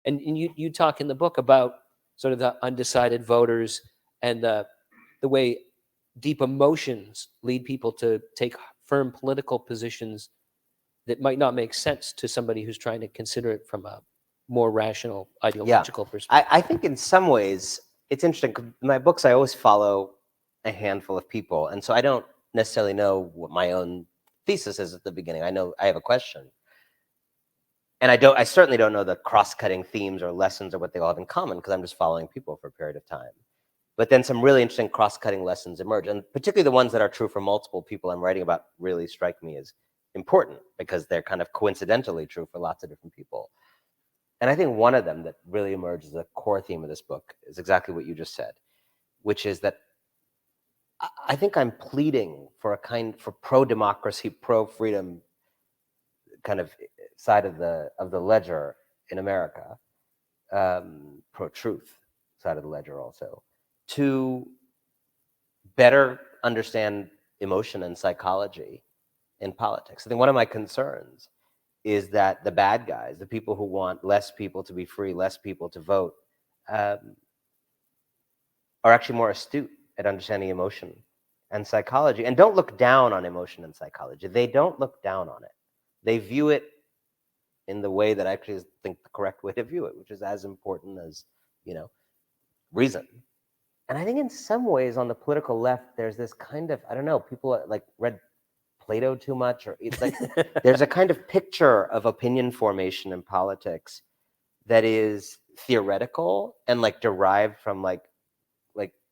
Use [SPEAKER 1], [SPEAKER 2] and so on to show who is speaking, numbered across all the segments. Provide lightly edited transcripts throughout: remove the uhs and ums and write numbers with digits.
[SPEAKER 1] And you talk in the book about sort of the undecided voters and the way deep emotions lead people to take firm political positions that might not make sense to somebody who's trying to consider it from a more rational ideological perspective.
[SPEAKER 2] I think in some ways it's interesting. 'Cause in my books, I always follow a handful of people, and so I don't necessarily know what my own thesis is at the beginning. I know I have a question, and I certainly don't know the cross-cutting themes or lessons or what they all have in common because I'm just following people for a period of time. But then some really interesting cross-cutting lessons emerge, and particularly the ones that are true for multiple people I'm writing about really strike me as important because they're kind of coincidentally true for lots of different people. And I think one of them that really emerges as a core theme of this book is exactly what you just said, which is that I think I'm pleading for for pro-democracy, pro-freedom kind of side of the ledger in America, pro-truth side of the ledger also, to better understand emotion and psychology in politics. I think one of my concerns is that the bad guys, the people who want less people to be free, less people to vote, are actually more astute at understanding emotion and psychology, and don't look down on emotion and psychology. They don't look down on it. They view it in the way that I actually think the correct way to view it, which is as important as, reason. And I think in some ways on the political left, there's this kind of, I don't know, people like read Plato too much, or it's like there's a kind of picture of opinion formation in politics that is theoretical and like derived from like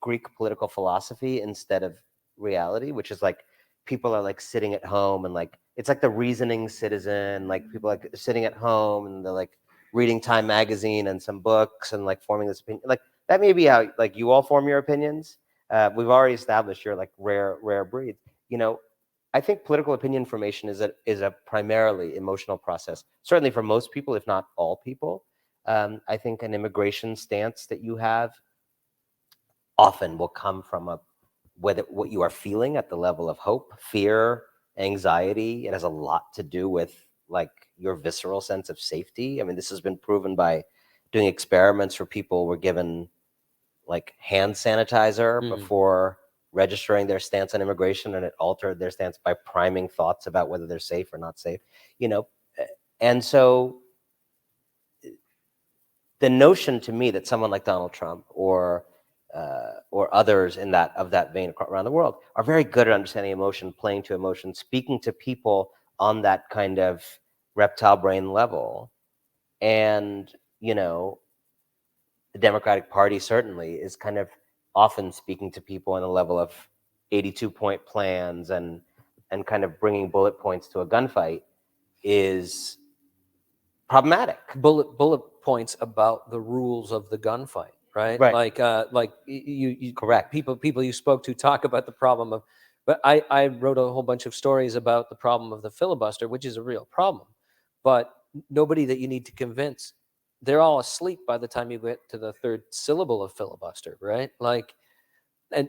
[SPEAKER 2] Greek political philosophy instead of reality, which is like people are like sitting at home and like it's like the reasoning citizen, like people like sitting at home and they're like reading Time magazine and some books and like forming this opinion. Like that may be how like you all form your opinions. We've already established you're like rare breeds. I think political opinion formation is a primarily emotional process, certainly for most people, if not all people. I think an immigration stance that you have often will come from what you are feeling at the level of hope, fear, anxiety. It has a lot to do with like your visceral sense of safety. I mean, this has been proven by doing experiments where people were given like hand sanitizer before registering their stance on immigration, and it altered their stance by priming thoughts about whether they're safe or not safe, And so the notion to me that someone like Donald Trump or others in that vein around the world are very good at understanding emotion, playing to emotion, speaking to people on that kind of reptile brain level. And, the Democratic Party certainly is kind of often speaking to people on a level of 82-point plans and kind of bringing bullet points to a gunfight is problematic.
[SPEAKER 1] Bullet points about the rules of the gunfight, right?
[SPEAKER 2] Right.
[SPEAKER 1] Like you
[SPEAKER 2] Correct.
[SPEAKER 1] People you spoke to talk about the problem of, but I wrote a whole bunch of stories about the problem of the filibuster, which is a real problem, but nobody that you need to convince, they're all asleep by the time you get to the third syllable of filibuster, right? Like, and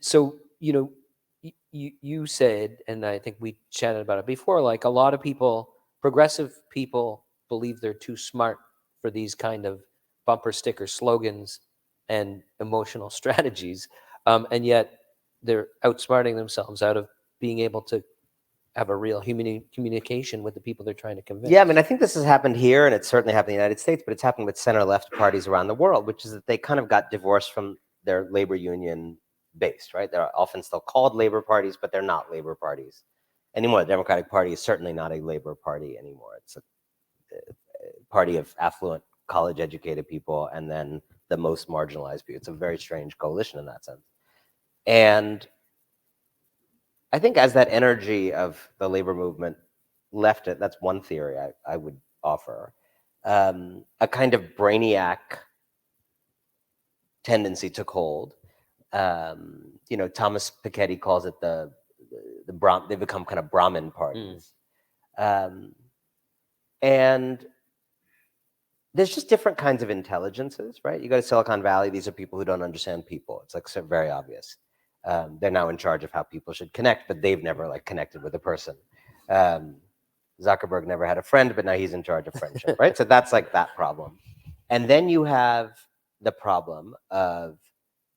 [SPEAKER 1] so, you said, and I think we chatted about it before, like a lot of people, progressive people, believe they're too smart for these kind of bumper sticker slogans and emotional strategies, and yet they're outsmarting themselves out of being able to have a real human communication with the people they're trying to convince.
[SPEAKER 2] Yeah, I mean, I think this has happened here, and it's certainly happened in the United States, but it's happened with center-left parties around the world, which is that they kind of got divorced from their labor union base, right? They're often still called labor parties, but they're not labor parties anymore. The Democratic Party is certainly not a labor party anymore. It's a party of affluent, college-educated people, and then the most marginalized people. It's a very strange coalition in that sense. And I think as that energy of the labor movement left it, that's one theory I would offer. A kind of brainiac tendency took hold. Thomas Piketty calls it they become kind of Brahmin parties. And there's just different kinds of intelligences, right? You go to Silicon Valley, these are people who don't understand people. It's like very obvious. They're now in charge of how people should connect, but they've never like connected with a person. Zuckerberg never had a friend, but now he's in charge of friendship, right? So that's like that problem. And then you have the problem of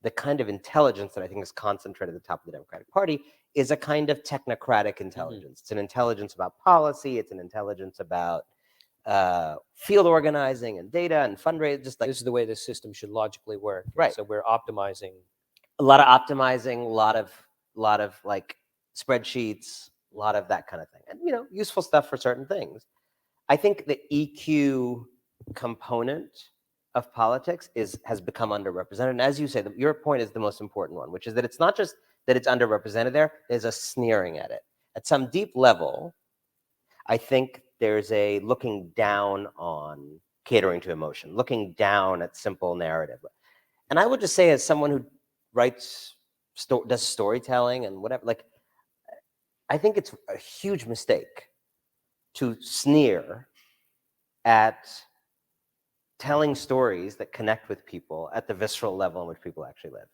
[SPEAKER 2] the kind of intelligence that I think is concentrated at the top of the Democratic Party is a kind of technocratic intelligence. It's an intelligence about policy. It's an intelligence about field organizing and data and fundraising. Just like
[SPEAKER 1] This is the way the system should logically work.
[SPEAKER 2] Right.
[SPEAKER 1] So we're optimizing.
[SPEAKER 2] a lot of optimizing, a lot of like spreadsheets, a lot of that kind of thing, and useful stuff for certain things. I think the EQ component of politics has become underrepresented. And as you say, your point is the most important one, which is that it's not just that it's underrepresented there, there's a sneering at it. At some deep level, I think there's a looking down on catering to emotion, looking down at simple narrative. And I would just say, as someone who writes, does storytelling and whatever, like, I think it's a huge mistake to sneer at telling stories that connect with people at the visceral level in which people actually live.